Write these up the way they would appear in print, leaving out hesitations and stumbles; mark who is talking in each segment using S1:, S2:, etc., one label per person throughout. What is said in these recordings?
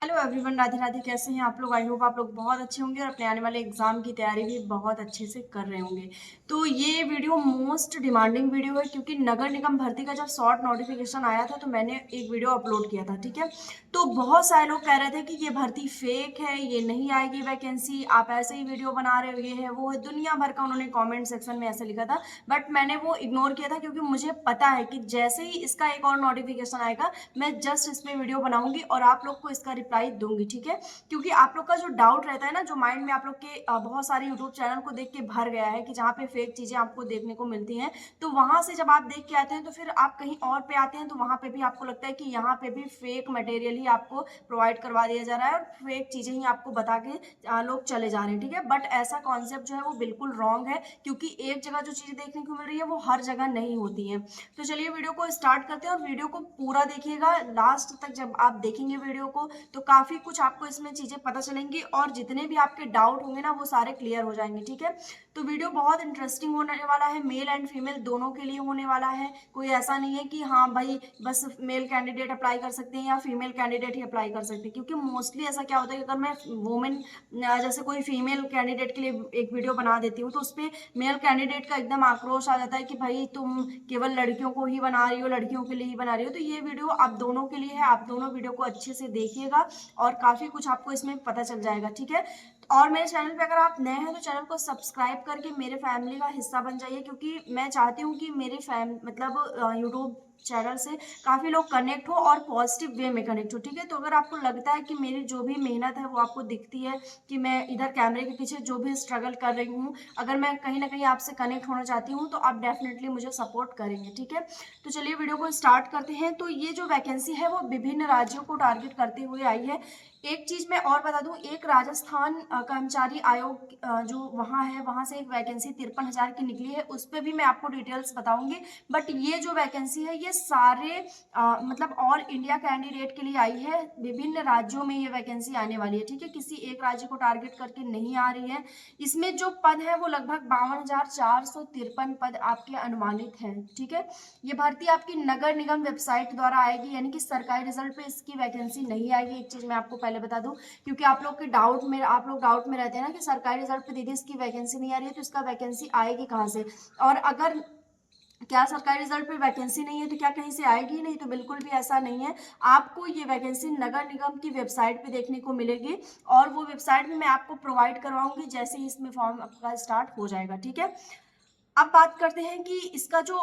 S1: Hello everyone, Radhe Radhe. कैसे हैं आप लोग? आई होप आप लोग बहुत अच्छे होंगे और अपने आने वाले एग्जाम की तैयारी भी बहुत अच्छे से कर रहे होंगे। तो ये वीडियो मोस्ट डिमांडिंग वीडियो है क्योंकि नगर निगम भर्ती का जब शॉर्ट नोटिफिकेशन आया था तो मैंने एक वीडियो अपलोड किया था। ठीक है, तो बहुत सारे लोग कह रहे थे कि ये भर्ती फेक है, ये नहीं आएगी वैकेंसी, आप ऐसे ही वीडियो बना रहे हो, ये है वो है, दुनिया भर का उन्होंने कॉमेंट सेक्शन में ऐसे लिखा था। बट मैंने वो इग्नोर किया था क्योंकि मुझे पता है कि जैसे ही इसका एक और नोटिफिकेशन आएगा मैं जस्ट इस पे वीडियो बनाऊंगी और आप लोग को इसका रिप्लाई दूंगी। ठीक है, क्योंकि आप लोग का जो डाउट रहता है ना, जो माइंड में आप लोग के बहुत सारे यूट्यूब चैनल को देख के भर गया है कि जहाँ पे फेक चीजें आपको देखने को मिलती हैं, तो वहां से जब आप देख के आते हैं तो फिर आप कहीं और पे आते हैं तो वहां पे भी आपको लगता है कि यहाँ पे भी फेक मटेरियल ही आपको प्रोवाइड करवा दिया जा रहा है और फेक चीजें ही आपको बता के लोग चले जा रहे हैं। ठीक है, बट ऐसा कॉन्सेप्ट जो है वो बिल्कुल रॉन्ग है क्योंकि एक जगह जो चीजें देखने को मिल रही है वो हर जगह नहीं होती है। तो चलिए वीडियो को स्टार्ट करते हैं और वीडियो को पूरा देखिएगा लास्ट तक। जब आप देखेंगे वीडियो को तो काफी कुछ आपको इसमें चीजें पता चलेंगी और जितने भी आपके डाउट होंगे ना वो सारे क्लियर हो जाएंगे। ठीक है, तो वीडियो बहुत इंटरेस्टिंग होने वाला है, मेल एंड फीमेल दोनों के लिए होने वाला है। कोई ऐसा नहीं है कि हाँ भाई बस मेल कैंडिडेट अप्लाई कर सकते हैं या फीमेल कैंडिडेट ही अप्लाई कर सकते हैं, क्योंकि मोस्टली ऐसा क्या होता है कि अगर मैं वुमेन जैसे कोई फीमेल कैंडिडेट के लिए एक वीडियो बना देती हूँ तो उसपे मेल कैंडिडेट का एकदम आक्रोश आ जाता है कि भाई तुम केवल लड़कियों को ही बना रही हो, लड़कियों के लिए ही बना रही हो। तो ये वीडियो आप दोनों के लिए है, आप दोनों वीडियो को अच्छे से देखिएगा और काफी कुछ आपको इसमें पता चल जाएगा। ठीक है, और मेरे चैनल पे अगर आप नए हैं तो चैनल को सब्सक्राइब करके मेरे फैमिली का हिस्सा बन जाइए, क्योंकि मैं चाहती हूँ कि मेरे मतलब यूट्यूब चैनल से काफी लोग कनेक्ट हो और पॉजिटिव वे में कनेक्ट हो। ठीक है, तो अगर आपको लगता है कि मेरी जो भी मेहनत है वो आपको दिखती है कि मैं इधर कैमरे के पीछे जो भी स्ट्रगल कर रही हूँ, अगर मैं कहीं ना कहीं आपसे कनेक्ट होना चाहती हूँ तो आप डेफिनेटली मुझे सपोर्ट करेंगे। ठीक है, तो चलिए वीडियो को स्टार्ट करते हैं। तो ये जो वैकेंसी है वो विभिन्न राज्यों को टारगेट करते हुए आई है। एक चीज मैं और बता दूं, एक राजस्थान कर्मचारी आयोग जो वहाँ है, वहां से एक वैकेंसी 53,000 की निकली है, उस पर भी मैं आपको डिटेल्स बताऊंगी। बट ये जो वैकेंसी है ये सारे मतलब ऑल इंडिया कैंडिडेट के लिए आई है, विभिन्न राज्यों में ये वैकेंसी आने वाली है। ठीक है, किसी एक राज्य को टारगेट करके नहीं आ रही है। इसमें जो पद है वो लगभग 52,453 पद आपके अनुमानित हैं। ठीक है, ये भर्ती आपकी नगर निगम वेबसाइट द्वारा आएगी, यानी कि सरकारी रिजल्ट पे इसकी वैकेंसी नहीं आएगी। एक चीज मैं आपको पहले बता दूं, क्योंकि आप लोग डाउट में रहते हैं ना कि सरकारी रिजल्ट पे दीदी इसकी वैकेंसी नहीं आ रही है तो इसका वैकेंसी आएगी कहाँ से, और अगर क्या सरकारी रिजल्ट पे वैकेंसी नहीं है तो क्या कहीं से आएगी? नहीं, तो बिल्कुल भी ऐसा नहीं है। आपको ये वैकेंसी नगर निगम की वेबसाइट पे देखने को मिलेगी और वो वेबसाइट भी मैं आपको प्रोवाइड करवाऊंगी जैसे ही इसमें फॉर्म आपका स्टार्ट हो जाएगा। ठीक है, अब बात करते हैं कि इसका जो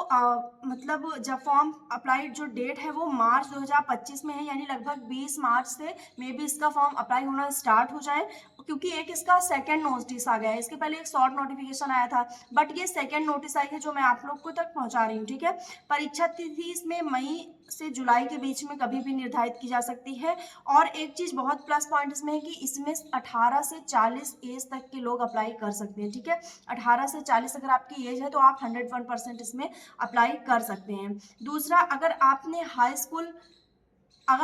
S1: मतलब जब फॉर्म अप्लाई जो डेट है वो मार्च 2025 में है, यानी लगभग 20 मार्च से मे बी इसका फॉर्म अप्लाई होना स्टार्ट हो जाए, क्योंकि एक इसका सेकंड नोटिस आ गया है। इसके पहले एक शॉर्ट नोटिफिकेशन आया था, बट ये सेकंड नोटिस आई है जो मैं आप लोग को तक पहुंचा रही हूँ। ठीक है, परीक्षा तिथि इसमें मई से जुलाई के बीच में कभी भी निर्धारित की जा सकती है। और एक चीज बहुत प्लस पॉइंट इसमें है कि इसमें 18 से 40 एज तक के लोग अप्लाई कर सकते हैं। ठीक है, 18 से 40 अगर आपकी एज है तो आप 101% इसमें अप्लाई कर सकते हैं। दूसरा, अगर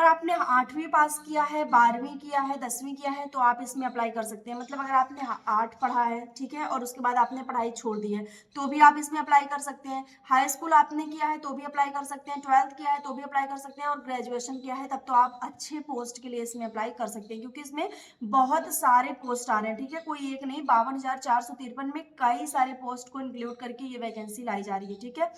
S1: आपने 8वीं पास किया है, 12वीं किया है, 10वीं किया है तो आप इसमें अप्लाई कर सकते हैं। मतलब अगर आपने 8 पढ़ा है, ठीक है, और उसके बाद आपने पढ़ाई छोड़ दी है तो भी आप इसमें अप्लाई कर सकते हैं। हाई स्कूल आपने किया है तो भी अप्लाई कर सकते हैं, 12th किया है तो भी अप्लाई कर सकते हैं, और ग्रेजुएशन किया है तब तो आप अच्छे पोस्ट के लिए इसमें अप्लाई कर सकते हैं, क्योंकि इसमें बहुत सारे पोस्ट आ रहे हैं। ठीक है, कोई एक नहीं, 52,453 में कई सारे पोस्ट को इंक्लूड करके ये वैकेंसी लाई जा रही है। ठीक है,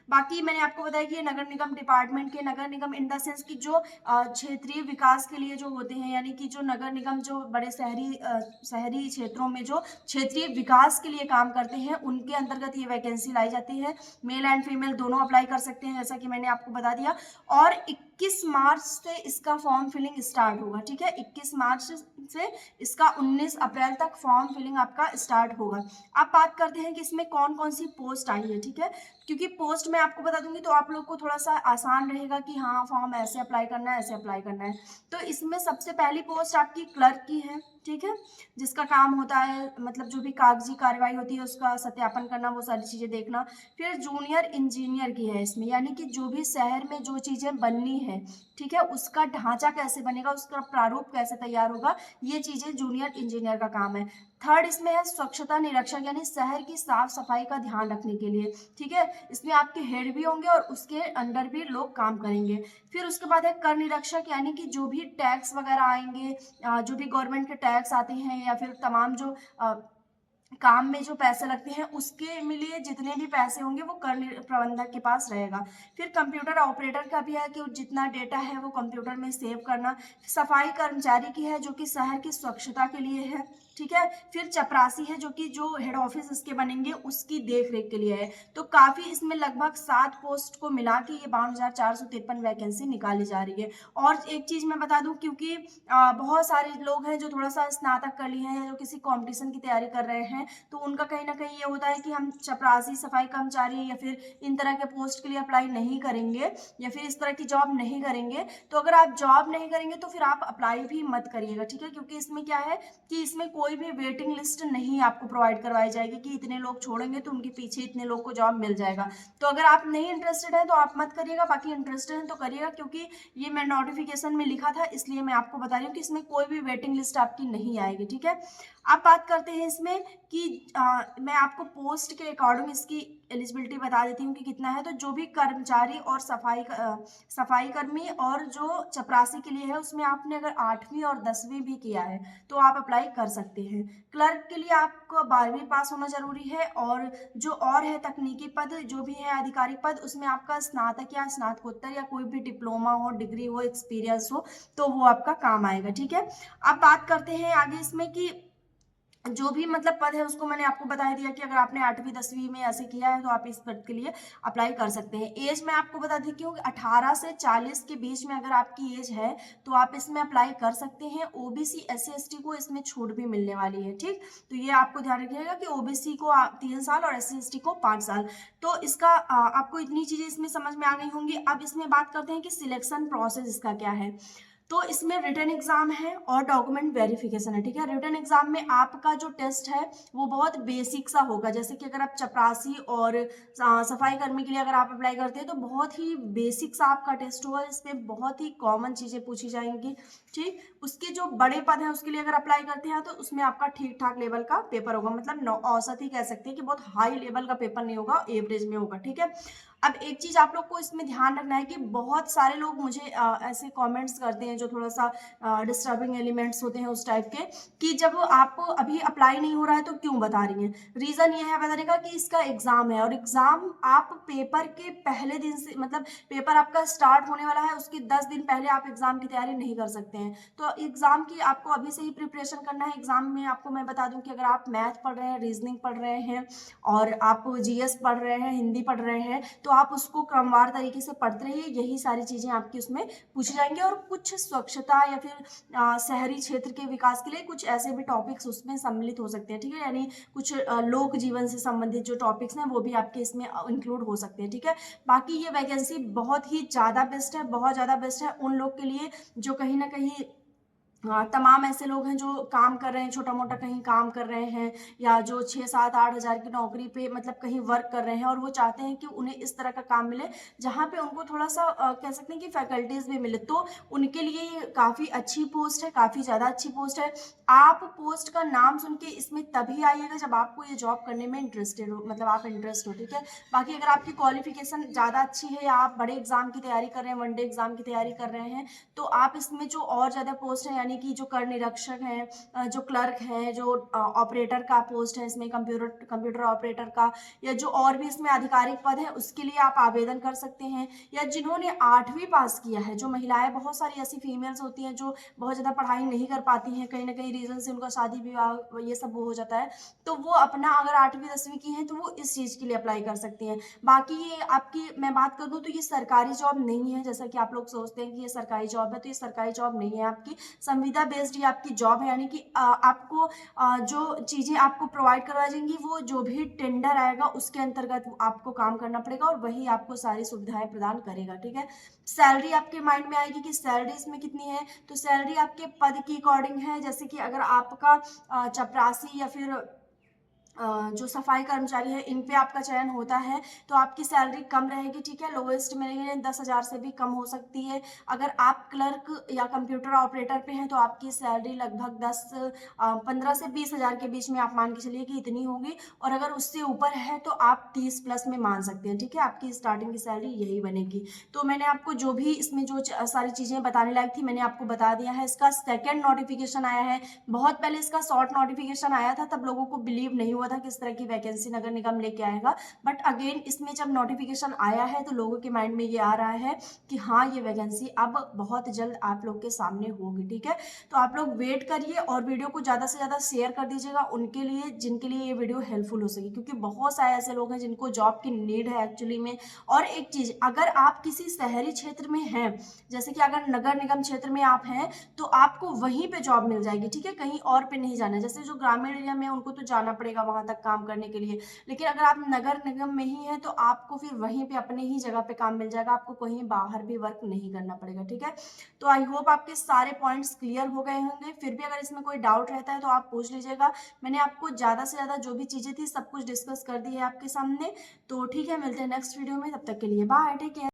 S1: बाकी मैंने आपको बताया कि ये नगर निगम डिपार्टमेंट के, नगर निगम इन द सेंस की जो क्षेत्रीय विकास के लिए जो होते हैं, यानी कि जो नगर निगम जो बड़े शहरी क्षेत्रों में जो क्षेत्रीय विकास के लिए काम करते हैं उनके अंतर्गत ये वैकेंसी लाई जाती है। मेल एंड फीमेल दोनों अप्लाई कर सकते हैं, जैसा कि मैंने आपको बता दिया। और 21 मार्च से इसका फॉर्म फिलिंग स्टार्ट होगा। ठीक है, 21 मार्च से इसका 19 अप्रैल तक फॉर्म फिलिंग आपका स्टार्ट होगा। अब बात करते हैं कि इसमें कौन कौन सी पोस्ट आई है। ठीक है, क्योंकि पोस्ट मैं आपको बता दूंगी तो आप लोग को थोड़ा सा आसान रहेगा कि हाँ फॉर्म ऐसे अप्लाई करना है, ऐसे अप्लाई करना है। तो इसमें सबसे पहली पोस्ट आपकी क्लर्क की है। ठीक है, जिसका काम होता है मतलब जो भी कागजी कार्रवाई होती है उसका सत्यापन करना, वो सारी चीजें देखना। फिर जूनियर इंजीनियर की है इसमें, यानी कि जो भी शहर में जो चीजें बननी है, ठीक है, उसका ढांचा कैसे बनेगा, उसका प्रारूप कैसे तैयार होगा, ये चीजें जूनियर इंजीनियर का काम है। थर्ड इसमें है स्वच्छता निरीक्षक, यानी शहर की साफ सफाई का ध्यान रखने के लिए, ठीक है, इसमें आपके हेड भी होंगे और उसके अंडर भी लोग काम करेंगे। फिर उसके बाद है कर निरीक्षक, यानी कि जो भी टैक्स वगैरह आएंगे, जो भी गवर्नमेंट के टैक्स आते हैं या फिर तमाम जो काम में जो पैसे लगते हैं उसके लिए जितने भी पैसे होंगे वो कर प्रबंधक के पास रहेगा। फिर कंप्यूटर ऑपरेटर का भी है कि जितना डेटा है वो कंप्यूटर में सेव करना। सफाई कर्मचारी की है जो कि शहर की स्वच्छता के लिए है, ठीक है। फिर चपरासी है जो कि जो हेड ऑफिस इसके बनेंगे उसकी देख रेख के लिए है। तो काफी इसमें लगभग 7 पोस्ट को मिला के ये 52,453 वैकेंसी निकाली जा रही है। और एक चीज मैं बता दूं, क्योंकि बहुत सारे लोग हैं जो थोड़ा सा स्नातक कर लिए हैं, जो किसी कंपटीशन की तैयारी कर रहे हैं, तो उनका कहीं ना कहीं ये होता है कि हम चपरासी, सफाई कर्मचारी या फिर इन तरह के पोस्ट के लिए अप्लाई नहीं करेंगे या फिर इस तरह की जॉब नहीं करेंगे। तो अगर आप जॉब नहीं करेंगे तो फिर आप अप्लाई भी मत करिएगा, ठीक है, क्योंकि इसमें क्या है कि इसमें कोई भी वेटिंग लिस्ट नहीं आपको प्रोवाइड करवाई जाएगी कि इतने लोग छोड़ेंगे तो उनके पीछे इतने लोग को जॉब मिल जाएगा। तो अगर आप नहीं इंटरेस्टेड है तो आप मत करिएगा, बाकी इंटरेस्टेड है तो करिएगा, क्योंकि ये मैं नोटिफिकेशन में लिखा था इसलिए मैं आपको बता रही हूँ कि इसमें कोई भी वेटिंग लिस्ट आपकी नहीं आएगी, ठीक है। अब बात करते हैं इसमें कि मैं आपको पोस्ट के अकॉर्डिंग इसकी एलिजिबिलिटी बता देती हूँ कि कितना है। तो जो भी कर्मचारी और सफाई कर्मी और जो चपरासी के लिए है उसमें आपने अगर 8वीं और 10वीं भी किया है तो आप अप्लाई कर सकते हैं। क्लर्क के लिए आपको 12वीं पास होना जरूरी है, और जो और है तकनीकी पद जो भी है आधिकारिक पद उसमें आपका स्नातक या स्नातकोत्तर या कोई भी डिप्लोमा हो, डिग्री हो, एक्सपीरियंस हो तो वो आपका काम आएगा, ठीक है। अब बात करते हैं आगे इसमें कि जो भी मतलब पद है उसको मैंने आपको बता दिया कि अगर आपने 8वीं 10वीं में ऐसे किया है तो आप इस पद के लिए अप्लाई कर सकते हैं। एज मैं आपको बता दी क्यों, 18 से 40 के बीच में अगर आपकी एज है तो आप इसमें अप्लाई कर सकते हैं। ओबीसी SC ST को इसमें छूट भी मिलने वाली है, ठीक। तो ये आपको ध्यान रखिएगा कि ओबीसी को 3 साल और SC ST को 5 साल। तो इसका आपको इतनी चीजें इसमें समझ में आ गई होंगी। अब इसमें बात करते हैं कि सिलेक्शन प्रोसेस इसका क्या है। तो इसमें रिटन एग्जाम है और डॉक्यूमेंट वेरिफिकेशन है, ठीक है। रिटन एग्जाम में आपका जो टेस्ट है वो बहुत बेसिक सा होगा, जैसे कि अगर आप चपरासी और सफाई कर्मी के लिए अगर आप अप्लाई करते हैं तो बहुत ही बेसिक सा आपका टेस्ट होगा, इसमें बहुत ही कॉमन चीजें पूछी जाएंगी, ठीक। उसके जो बड़े पद हैं उसके लिए अगर अप्लाई करते हैं तो उसमें आपका ठीक ठाक लेवल का पेपर होगा, मतलब औसत ही कह सकते हैं कि बहुत हाई लेवल का पेपर नहीं होगा, एवरेज में होगा, ठीक है। अब एक चीज आप लोग को इसमें ध्यान रखना है कि बहुत सारे लोग मुझे ऐसे कमेंट्स करते हैं जो थोड़ा सा डिस्टर्बिंग एलिमेंट्स होते हैं उस टाइप के, कि जब आपको अभी अप्लाई नहीं हो रहा है तो क्यों बता रही हैं। रीजन ये है बताने का कि इसका एग्जाम है और एग्जाम आप पेपर के पहले दिन से, मतलब पेपर आपका स्टार्ट होने वाला है उसके 10 दिन पहले आप एग्जाम की तैयारी नहीं कर सकते हैं। तो एग्जाम की आपको अभी से ही प्रिपरेशन करना है। एग्जाम में आपको मैं बता दूं कि अगर आप मैथ पढ़ रहे हैं, रीजनिंग पढ़ रहे हैं और आप GS पढ़ रहे हैं, हिंदी पढ़ रहे हैं, तो आप उसको क्रमवार तरीके से पढ़ते रहिए, यही सारी चीजें आपकी उसमें पूछी जाएंगी। और कुछ स्वच्छता या फिर शहरी क्षेत्र के विकास के लिए कुछ ऐसे भी टॉपिक्स उसमें सम्मिलित हो सकते हैं, ठीक है, यानी कुछ लोक जीवन से संबंधित जो टॉपिक्स हैं वो भी आपके इसमें इंक्लूड हो सकते हैं, ठीक है। बाकी ये वैकेंसी बहुत ही ज्यादा बेस्ट है, बहुत ज्यादा बेस्ट है उन लोग के लिए जो कहीं ना कहीं तमाम ऐसे लोग हैं जो काम कर रहे हैं, छोटा मोटा कहीं काम कर रहे हैं, या जो 6-7-8 हज़ार की नौकरी पे मतलब कहीं वर्क कर रहे हैं और वो चाहते हैं कि उन्हें इस तरह का काम मिले जहाँ पे उनको थोड़ा सा कह सकते हैं कि फैकल्टीज भी मिले, तो उनके लिए ये काफ़ी अच्छी पोस्ट है, काफ़ी ज़्यादा अच्छी पोस्ट है। आप पोस्ट का नाम सुन के इसमें तभी आइएगा जब आपको ये जॉब करने में इंटरेस्टेड हो, मतलब आप इंटरेस्ट हो, ठीक है। बाकी अगर आपकी क्वालिफिकेशन ज़्यादा अच्छी है या आप बड़े एग्जाम की तैयारी कर रहे हैं, वनडे एग्जाम की तैयारी कर रहे हैं, तो आप इसमें जो और ज़्यादा पोस्ट है, यानी कि जो कर निरीक्षक है, जो क्लर्क है, जो ऑपरेटर का पोस्ट है इसमें, कंप्यूटर ऑपरेटर का, या जो और भी इसमें आधिकारिक पद है उसके लिए आप आवेदन कर सकते हैं। या जिन्होंने 8वीं पास किया है, जो महिलाएं, बहुत सारी ऐसी फीमेल्स होती हैं जो बहुत ज़्यादा पढ़ाई नहीं कर पाती हैं, कहीं ना कहीं रीजन से उनका शादी विवाह ये सब हो जाता है, तो वो अपना अगर 8वीं 10वीं की हैं तो वो इस चीज़ के लिए अप्लाई कर सकती हैं। बाकी ये आपकी मैं बात कर दूं तो ये सरकारी जॉब नहीं है, जैसा कि आप लोग सोचते हैं कि ये सरकारी जॉब है, तो ये सरकारी जॉब नहीं है आपकी, संविदा बेस्ड ये आपकी जॉब है। यानी कि आपको जो चीज़ें आपको प्रोवाइड करवाई जाएंगी वो जो भी टेंडर आएगा उसके अंतर्गत आपको काम करना पड़ेगा और वही आपको सारी सुविधाएं प्रदान करेगा, ठीक है। सैलरी आपके माइंड में आएगी कि सैलरी इसमें कितनी है, तो सैलरी आपके पद की अकॉर्डिंग है, जैसे कि अगर आपका चपरासी या फिर जो सफाई कर्मचारी है इन पे आपका चयन होता है तो आपकी सैलरी कम रहेगी, ठीक है, लोवेस्ट मिलेगी 10,000 से भी कम हो सकती है। अगर आप क्लर्क या कंप्यूटर ऑपरेटर पे हैं तो आपकी सैलरी लगभग 15 से 20,000 के बीच में आप मान के चलिए कि इतनी होगी। और अगर उससे ऊपर है तो आप 30 प्लस में मान सकते हैं, ठीक है, आपकी स्टार्टिंग की सैलरी यही बनेगी। तो मैंने आपको जो भी इसमें जो सारी चीज़ें बताने लायक थी मैंने आपको बता दिया है। इसका सेकेंड नोटिफिकेशन आया है, बहुत पहले इसका शॉर्ट नोटिफिकेशन आया था, तब लोगों को बिलीव नहीं हुआ था कि इस तरह की वैकेंसी नगर निगम लेके आएगा। बट अगेन इसमें जब नोटिफिकेशन आया है तो लोगों के माइंड में ये आ रहा है कि हाँ ये वैकेंसी अब बहुत जल्द आप लोग के सामने होगी, ठीक है। तो आप लोग वेट करिए और वीडियो को ज़्यादा से ज़्यादा शेयर कर दीजिएगा उनके लिए जिनके लिए ये वीडियो हेल्पफुल हो सके, क्योंकि बहुत सारे ऐसे लोग हैं जिनको जॉब की नीड है एक्चुअली में। और एक चीज़, अगर आप किसी शहरी क्षेत्र में हैं, जैसे कि अगर नगर निगम क्षेत्र में आप हैं तो आपको वहीं पे जॉब मिल जाएगी, ठीक है, कहीं और पे नहीं जाना है। जैसे जो ग्रामीण एरिया में उनको तो जाना पड़ेगा वहां तक काम करने के लिए, लेकिन अगर आप नगर निगम में ही हैं तो आपको फिर वहीं पे अपने ही जगह पे काम मिल जाएगा, आपको कहीं बाहर भी वर्क नहीं करना पड़ेगा, ठीक है। तो आई होप आपके सारे पॉइंट्स क्लियर हो गए होंगे। फिर भी अगर इसमें कोई डाउट रहता है तो आप पूछ लीजिएगा। मैंने आपको ज़्यादा से ज़्यादा जो भी चीज़ें थी सब कुछ डिस्कस कर दी है आपके सामने। तो ठीक है, मिलते हैं नेक्स्ट वीडियो में, तब तक के लिए बाय, टेक केयर।